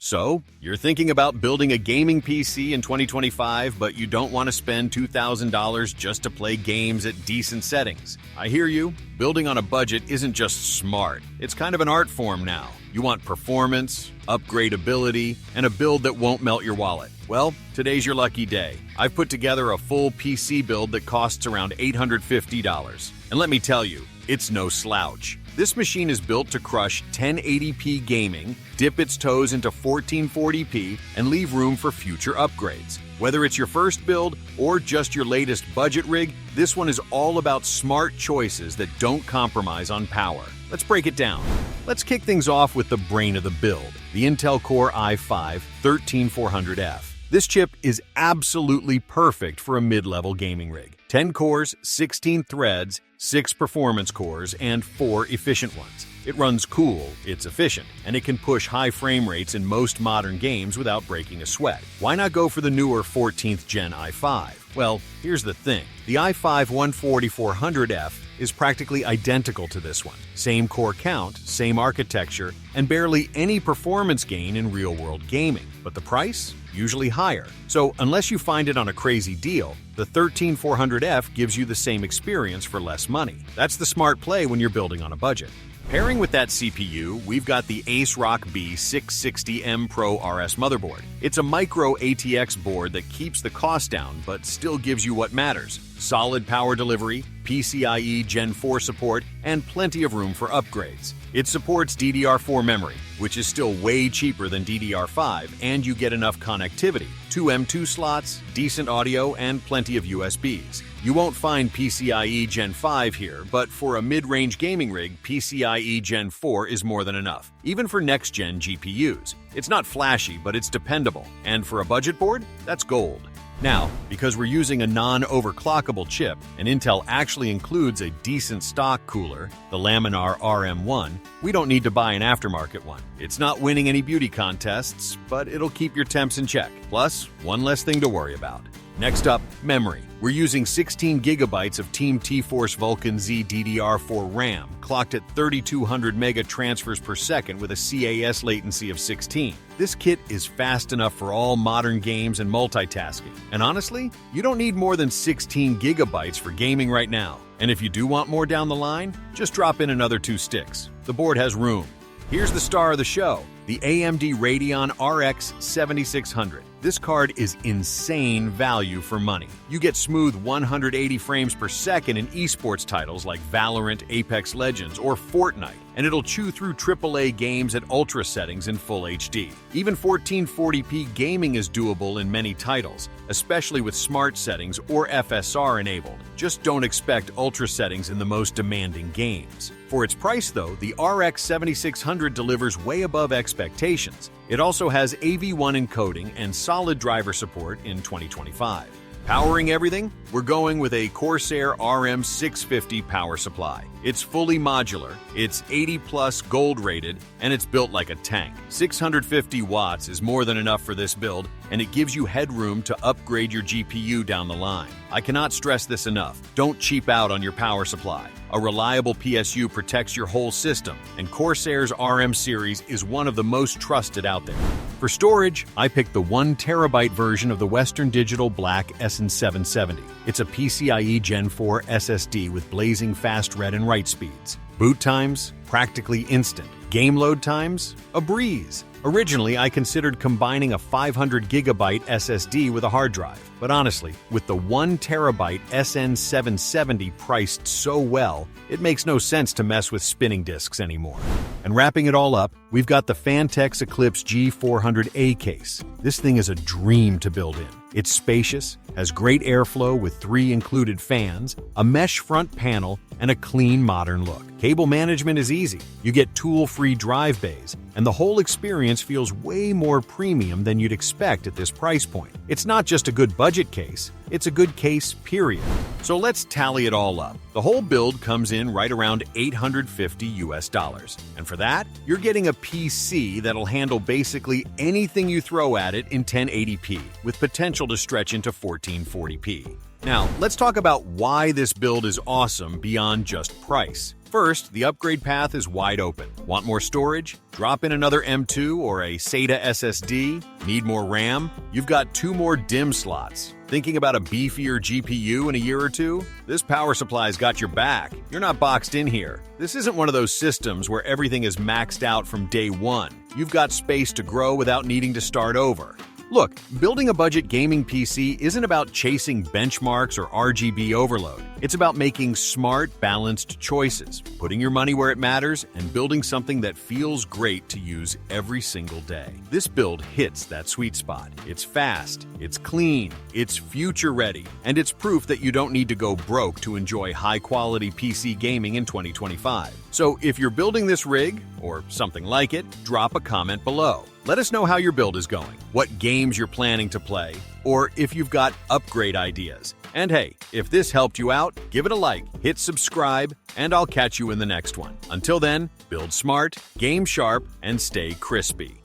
So, you're thinking about building a gaming PC in 2025, but you don't want to spend $2,000 just to play games at decent settings. I hear you. Building on a budget isn't just smart. It's kind of an art form now. You want performance, upgradability, and a build that won't melt your wallet. Well, today's your lucky day. I've put together a full PC build that costs around $850. And let me tell you, it's no slouch. This machine is built to crush 1080p gaming, dip its toes into 1440p, and leave room for future upgrades. Whether it's your first build or just your latest budget rig, this one is all about smart choices that don't compromise on power. Let's break it down. Let's kick things off with the brain of the build, the Intel Core i5-13400F. This chip is absolutely perfect for a mid-level gaming rig. 10 cores, 16 threads, 6 performance cores, and 4 efficient ones. It runs cool, it's efficient, and it can push high frame rates in most modern games without breaking a sweat. Why not go for the newer 14th Gen i5? Well, here's the thing. The i5-14400F is practically identical to this one. Same core count, same architecture, and barely any performance gain in real-world gaming. But the price? Usually higher. So unless you find it on a crazy deal, the 13400F gives you the same experience for less money. That's the smart play when you're building on a budget. Pairing with that CPU, we've got the ASRock B660M Pro RS motherboard. It's a micro ATX board that keeps the cost down but still gives you what matters: solid power delivery, PCIe Gen 4 support, and plenty of room for upgrades. It supports DDR4 memory, which is still way cheaper than DDR5, and you get enough connectivity: 2 M.2 slots, decent audio, and plenty of USBs. You won't find PCIe Gen 5 here, but for a mid-range gaming rig, PCIe Gen 4 is more than enough, even for next-gen GPUs. It's not flashy, but it's dependable, and for a budget board, that's gold. Now, because we're using a non-overclockable chip, and Intel actually includes a decent stock cooler, the Laminar RM1, we don't need to buy an aftermarket one. It's not winning any beauty contests, but it'll keep your temps in check. Plus, one less thing to worry about. Next up, memory. We're using 16 gigabytes of Team T-Force Vulcan Z DDR4 RAM, clocked at 3200 mega transfers per second with a CAS latency of 16. This kit is fast enough for all modern games and multitasking. And honestly, you don't need more than 16 gigabytes for gaming right now. And if you do want more down the line, just drop in another 2 sticks. The board has room. Here's the star of the show, the AMD Radeon RX 7600. This card is insane value for money. You get smooth 180 frames per second in esports titles like Valorant, Apex Legends, or Fortnite, and it'll chew through AAA games at ultra settings in full HD. Even 1440p gaming is doable in many titles, especially with smart settings or FSR enabled. Just don't expect ultra settings in the most demanding games. For its price though, the RX 7600 delivers way above expectations. It also has AV1 encoding and solid driver support in 2025. Powering everything? We're going with a Corsair RM650 power supply. It's fully modular, it's 80+ gold rated, and it's built like a tank. 650 watts is more than enough for this build, and it gives you headroom to upgrade your GPU down the line. I cannot stress this enough. Don't cheap out on your power supply. A reliable PSU protects your whole system, and Corsair's RM series is one of the most trusted out there. For storage, I picked the 1 terabyte version of the Western Digital Black SN770. It's a PCIe Gen 4 SSD with blazing fast read and write speeds. Boot times? Practically instant. Game load times? A breeze. Originally, I considered combining a 500 gigabyte SSD with a hard drive, but honestly, with the 1 terabyte SN770 priced so well, it makes no sense to mess with spinning disks anymore. And wrapping it all up, we've got the Phanteks Eclipse G400A case. This thing is a dream to build in. It's spacious, has great airflow with 3 included fans, a mesh front panel, and a clean modern look. Cable management is easy. You get tool-free drive bays, and the whole experience feels way more premium than you'd expect at this price point. It's not just a good budget case, it's a good case, period. So let's tally it all up. The whole build comes in right around $850 And for that, you're getting a PC that'll handle basically anything you throw at it in 1080p, with potential to stretch into 1440p. Now, let's talk about why this build is awesome beyond just price. First, the upgrade path is wide open. Want more storage? Drop in another M2 or a SATA SSD? Need more RAM? You've got 2 more DIMM slots. Thinking about a beefier GPU in a year or two? This power supply's got your back. You're not boxed in here. This isn't one of those systems where everything is maxed out from day one. You've got space to grow without needing to start over. Look, building a budget gaming PC isn't about chasing benchmarks or RGB overload. It's about making smart, balanced choices, putting your money where it matters, and building something that feels great to use every single day. This build hits that sweet spot. It's fast, it's clean, it's future-ready, and it's proof that you don't need to go broke to enjoy high-quality PC gaming in 2025. So if you're building this rig, or something like it, drop a comment below. Let us know how your build is going, what games you're planning to play, or if you've got upgrade ideas. And hey, if this helped you out, give it a like, hit subscribe, and I'll catch you in the next one. Until then, build smart, game sharp, and stay crispy.